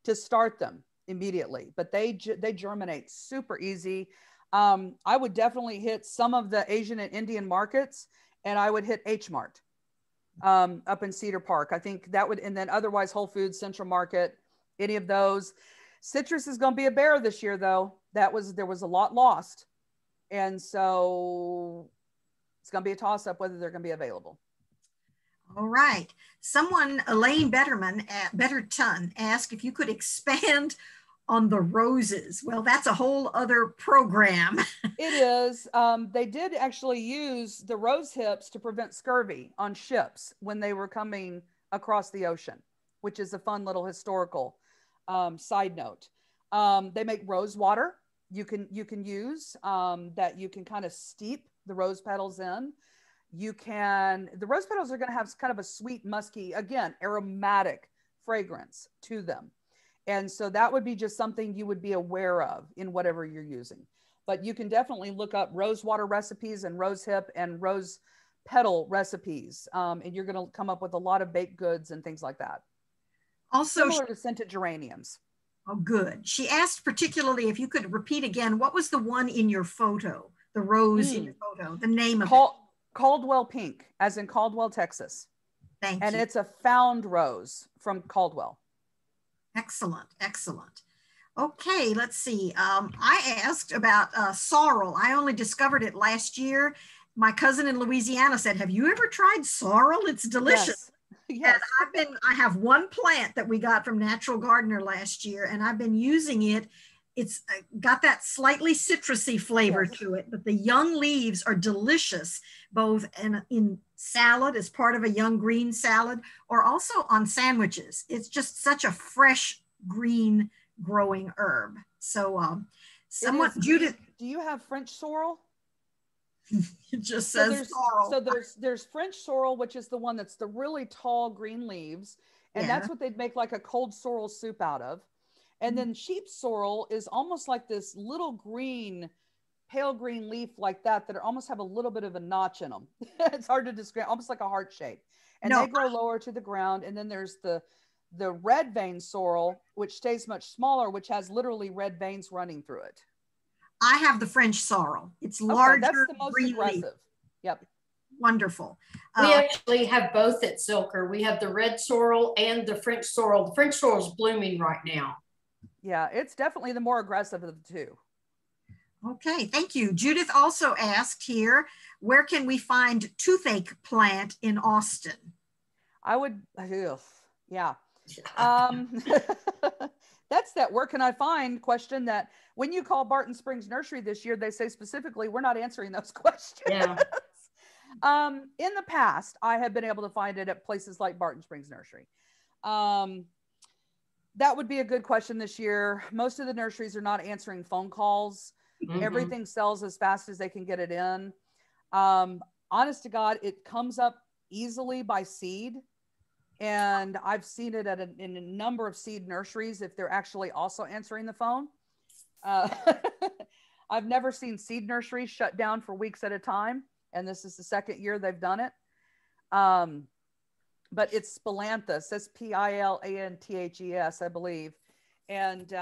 to start them immediately. But they germinate super easy. I would definitely hit some of the Asian and Indian markets, and I would hit H Mart up in Cedar Park. I think that would, and then otherwise Whole Foods, Central Market, any of those. Citrus is going to be a bear this year, though. There was a lot lost. And so it's going to be a toss-up whether they're going to be available. All right. Someone, Elaine Betterton, asked if you could expand on the roses. Well, that's a whole other program. It is. They did actually use the rose hips to prevent scurvy on ships when they were coming across the ocean, which is a fun little historical side note. They make rose water. You can use that you can kind of steep the rose petals in. The rose petals are going to have kind of a sweet, musky, again, aromatic fragrance to them. And so that would be just something you would be aware of in whatever you're using. But you can definitely look up rose water recipes and rose hip and rose petal recipes. And you're going to come up with a lot of baked goods and things like that. Also, similar to scented geraniums. Oh, good. She asked particularly if you could repeat again, what was the one in your photo, the rose in your photo, the name of it? Caldwell Pink, as in Caldwell, Texas. Thank you. And it's a found rose from Caldwell. Excellent, excellent. Okay, let's see. I asked about sorrel. I only discovered it last year. My cousin in Louisiana said, have you ever tried sorrel? It's delicious. Yes. And I have one plant that we got from Natural Gardener last year, and I've been using it. It's got that slightly citrusy flavor to it, but the young leaves are delicious, both in salad as part of a young green salad, or also on sandwiches. It's just such a fresh green growing herb. So Judith. Do you have French sorrel? It just says sorrel. So there's French sorrel, which is the one that's the really tall green leaves. And that's what they'd make like a cold sorrel soup out of. And then sheep sorrel is almost like this little green, pale green leaf like that almost have a little bit of a notch in them. It's hard to describe, almost like a heart shape. And they grow lower to the ground. And then there's the red vein sorrel, which stays much smaller, which has literally red veins running through it. I have the French sorrel. It's larger. That's the most aggressive. Leaf. Yep. Wonderful. We actually have both at Silker. We have the red sorrel and the French sorrel. The French sorrel is blooming right now. Yeah, it's definitely the more aggressive of the two. Okay, thank you. Judith also asked here, where can we find toothache plant in Austin? Yeah. That's that where can I find question that when you call Barton Springs Nursery this year, they say specifically, we're not answering those questions. Yeah. In the past, I have been able to find it at places like Barton Springs Nursery. That would be a good question this year. Most of the nurseries are not answering phone calls. Mm-hmm. Everything sells as fast as they can get it in. Honest to God, it comes up easily by seed. And I've seen it in a number of seed nurseries if they're actually also answering the phone. I've never seen seed nurseries shut down for weeks at a time. And this is the second year they've done it. But it's Spilanthes, that's Pilanthes, I believe. And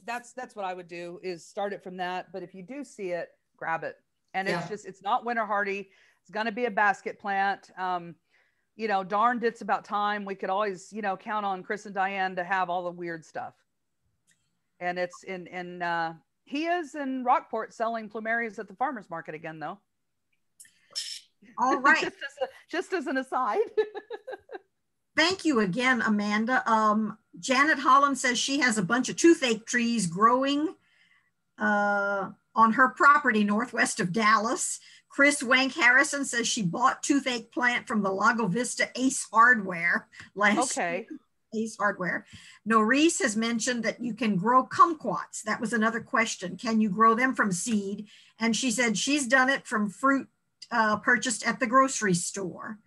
that's what I would do, is start it from that. But if you do see it, grab it. And Yeah. it's not winter hardy. It's going to be a basket plant. Darned it's about time. We could always, count on Chris and Diane to have all the weird stuff. And it's he is in Rockport selling plumerias at the farmer's market again, though. All right. just as an aside. Thank you again, Amanda. Janet Holland says she has a bunch of toothache trees growing on her property northwest of Dallas. Chris Wank Harrison says she bought toothache plant from the Lago Vista Ace Hardware last year. Ace Hardware. Norris has mentioned that you can grow kumquats. That was another question. Can you grow them from seed? And she said she's done it from fruit purchased at the grocery store.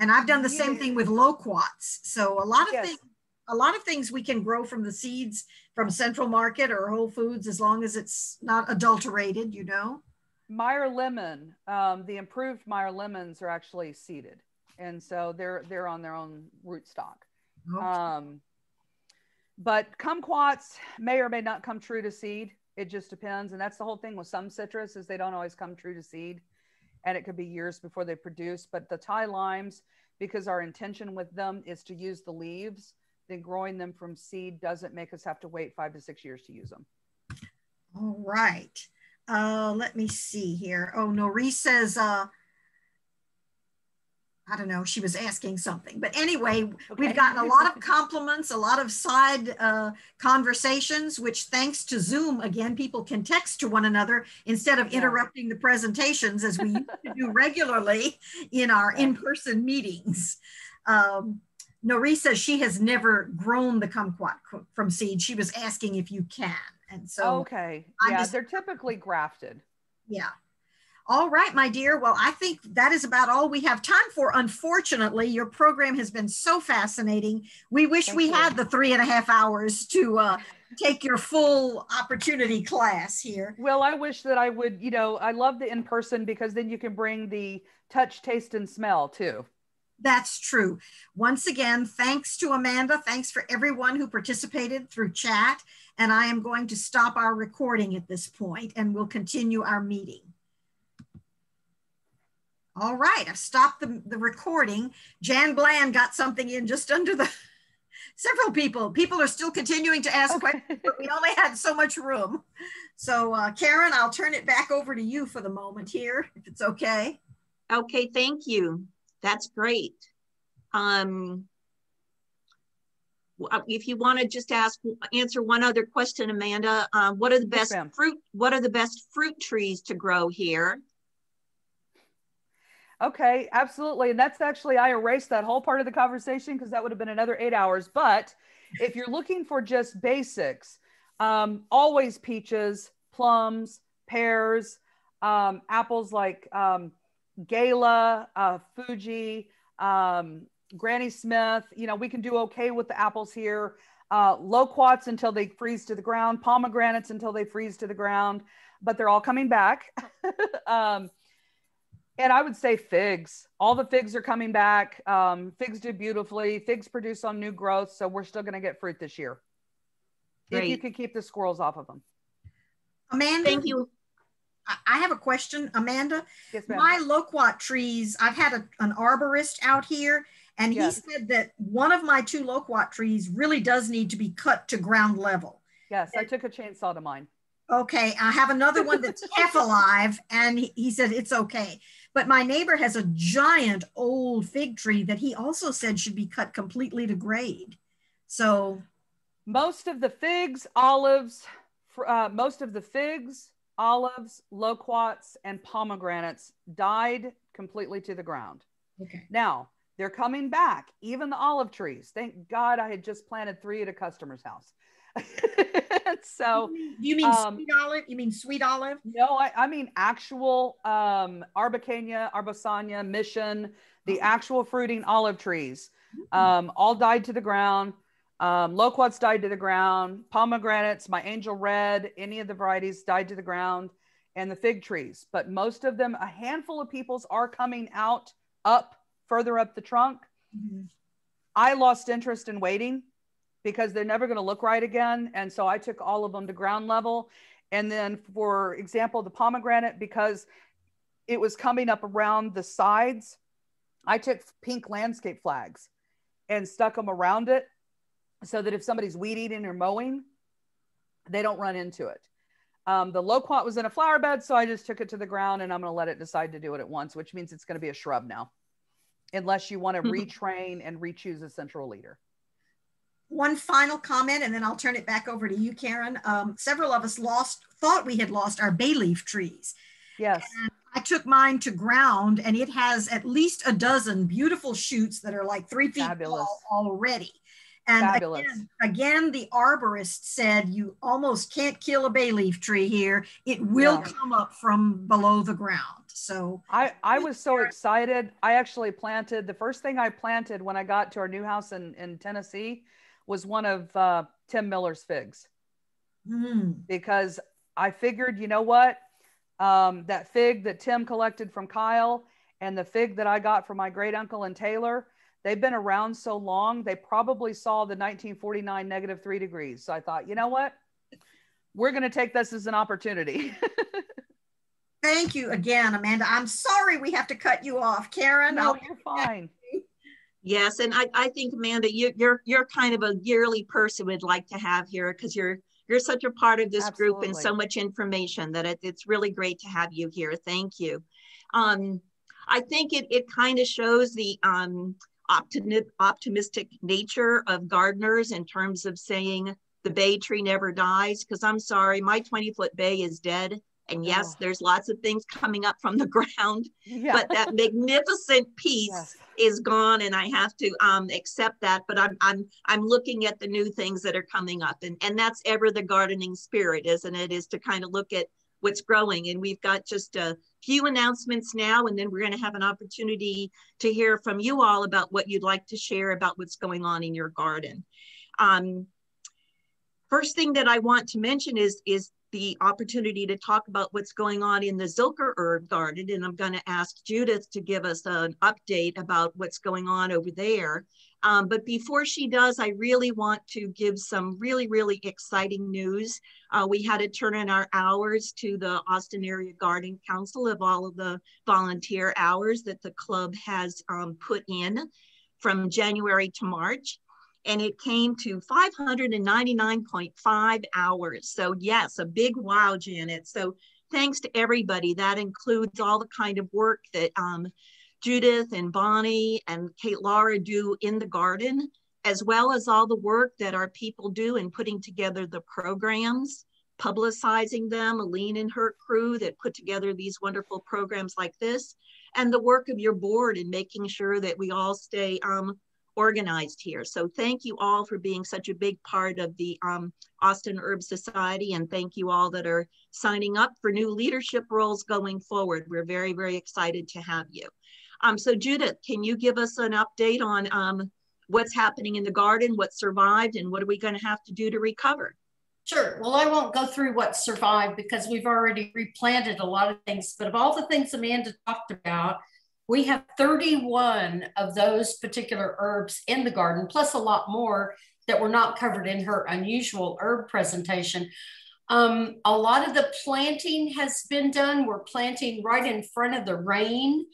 And I've done the same thing with loquats. So a lot of things we can grow from the seeds from Central Market or Whole Foods, as long as it's not adulterated, Meyer lemon, the improved Meyer lemons are actually seeded, and so they're on their own rootstock. Okay. But kumquats may or may not come true to seed. It just depends, and that's the whole thing with some citrus, is they don't always come true to seed, and it could be years before they produce. But the Thai limes, because our intention with them is to use the leaves, then growing them from seed doesn't make us have to wait 5 to 6 years to use them. All right. Let me see here. Oh, Norris says, I don't know, she was asking something. But anyway, okay. We've gotten a lot of compliments, a lot of side conversations, which thanks to Zoom, again, people can text to one another instead of interrupting the presentations as we used to do regularly in our in-person meetings. Norris says she has never grown the kumquat from seed. She was asking if you can. And so, okay. They're typically grafted. Yeah. All right, my dear. Well, I think that is about all we have time for. Unfortunately, your program has been so fascinating. We wish we had the 3.5 hours to take your full opportunity class here. Well, I wish that I would, I love the in-person, because then you can bring the touch, taste, and smell too. That's true. Once again, thanks to Amanda. Thanks for everyone who participated through chat. And I am going to stop our recording at this point, and we'll continue our meeting. All right, I've stopped the recording. Jan Bland got something in just under the, several people. People are still continuing to ask questions, but we only had so much room. So Karen, I'll turn it back over to you for the moment here, if it's okay. Okay, thank you. That's great. If you want to just answer one other question, Amanda, what are the best fruit trees to grow here? Okay, absolutely. And that's actually, I erased that whole part of the conversation because that would have been another 8 hours. But if you're looking for just basics, always peaches, plums, pears, apples like Gala, Fuji, Granny Smith. We can do okay with the apples here. Loquats until they freeze to the ground, pomegranates until they freeze to the ground, but they're all coming back. And I would say figs. All the figs are coming back. Figs do beautifully. Figs produce on new growth, so we're still going to get fruit this year. Great. If you can keep the squirrels off of them. Amanda, thank you. I have a question, Amanda. Yes, ma'am. My loquat trees, I've had an arborist out here, and he said that one of my 2 loquat trees really does need to be cut to ground level. Yes, I took a chainsaw to mine. Okay, I have another one that's half alive, and he said it's okay. But my neighbor has a giant old fig tree that he also said should be cut completely to grade. So most of the figs, olives, loquats, and pomegranates died completely to the ground. Okay. Now they're coming back. Even the olive trees. Thank God I had just planted 3 at a customer's house. So you mean sweet olive? You mean sweet olive? No, I mean actual Arbocania, Arbosania, Mission, the actual fruiting olive trees. All died to the ground. Loquats died to the ground. Pomegranates, my angel red, any of the varieties died to the ground, and the fig trees. But most of them, a handful of people's are coming out further up the trunk. I lost interest in waiting. because they're never going to look right again. And so I took all of them to ground level. And then, for example, the pomegranate, because it was coming up around the sides, I took pink landscape flags and stuck them around it so that if somebody's weed eating or mowing, they don't run into it. The loquat was in a flower bed, so I just took it to the ground, and I'm going to let it decide to do it at once, which means it's going to be a shrub now, unless you want to retrain and re-choose a central leader. One final comment, and then I'll turn it back over to you, Karen. Several of us thought we had lost our bay leaf trees. Yes. And I took mine to ground, and it has at least a dozen beautiful shoots that are like 3 feet tall already. And again, the arborist said you almost can't kill a bay leaf tree here. It will come up from below the ground. So I was so excited. I actually planted, the first thing I planted when I got to our new house in Tennessee was one of Tim Miller's figs. Because I figured, you know what? That fig that Tim collected from Kyle and the fig that I got from my great uncle and Taylor, they've been around so long, they probably saw the 1949 -3 degrees. So I thought, you know what? We're going to take this as an opportunity. Thank you again, Amanda. I'm sorry we have to cut you off. Karen? No, you're fine. Yes, and I think, Amanda, you're kind of a yearly person we'd like to have here, because you're such a part of this group and so much information that it's really great to have you here. Thank you. I think it kind of shows the optimistic nature of gardeners in terms of saying the bay tree never dies, because I'm sorry, my 20-foot bay is dead. And yes, there's lots of things coming up from the ground, but that magnificent piece is gone, and I have to accept that. But I'm looking at the new things that are coming up, and that's ever the gardening spirit, isn't it? Is to kind of look at what's growing. And we've got just a few announcements now, and then we're going to have an opportunity to hear from you all about what you'd like to share about what's going on in your garden. First thing that I want to mention is the opportunity to talk about what's going on in the Zilker herb garden. And I'm going to ask Judith to give us an update about what's going on over there. But before she does, I really want to give some really, really exciting news. We had to turn in our hours to the Austin Area Garden Council of all of the volunteer hours that the club has put in from January to March. And it came to 599.5 hours. So yes, a big wow, Janet. So thanks to everybody. That includes all the kind of work that Judith and Bonnie and Kate Laura do in the garden, as well as all the work that our people do in putting together the programs, publicizing them, Aline and her crew that put together these wonderful programs like this, and the work of your board in making sure that we all stay organized here. So thank you all for being such a big part of the Austin Herb Society, and thank you all that are signing up for new leadership roles going forward. We're very, very excited to have you. So Judith, can you give us an update on what's happening in the garden, what survived, and what are we going to have to do to recover? Sure. Well, I won't go through what survived because we've already replanted a lot of things, but of all the things Amanda talked about, we have 31 of those particular herbs in the garden, plus a lot more that were not covered in her unusual herb presentation. A lot of the planting has been done. We're planting right in front of the rain.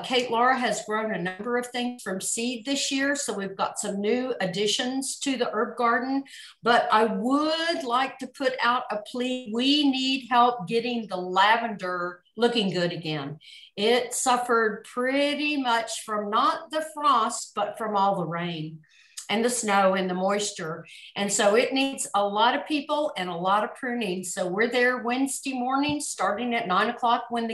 Kate Laura has grown a number of things from seed this year, so we've got some new additions to the herb garden. But I would like to put out a plea. We need help getting the lavender looking good again. It suffered pretty much from not the frost, but from all the rain and the snow and the moisture. And so it needs a lot of people and a lot of pruning. So we're there Wednesday morning, starting at 9 o'clock when the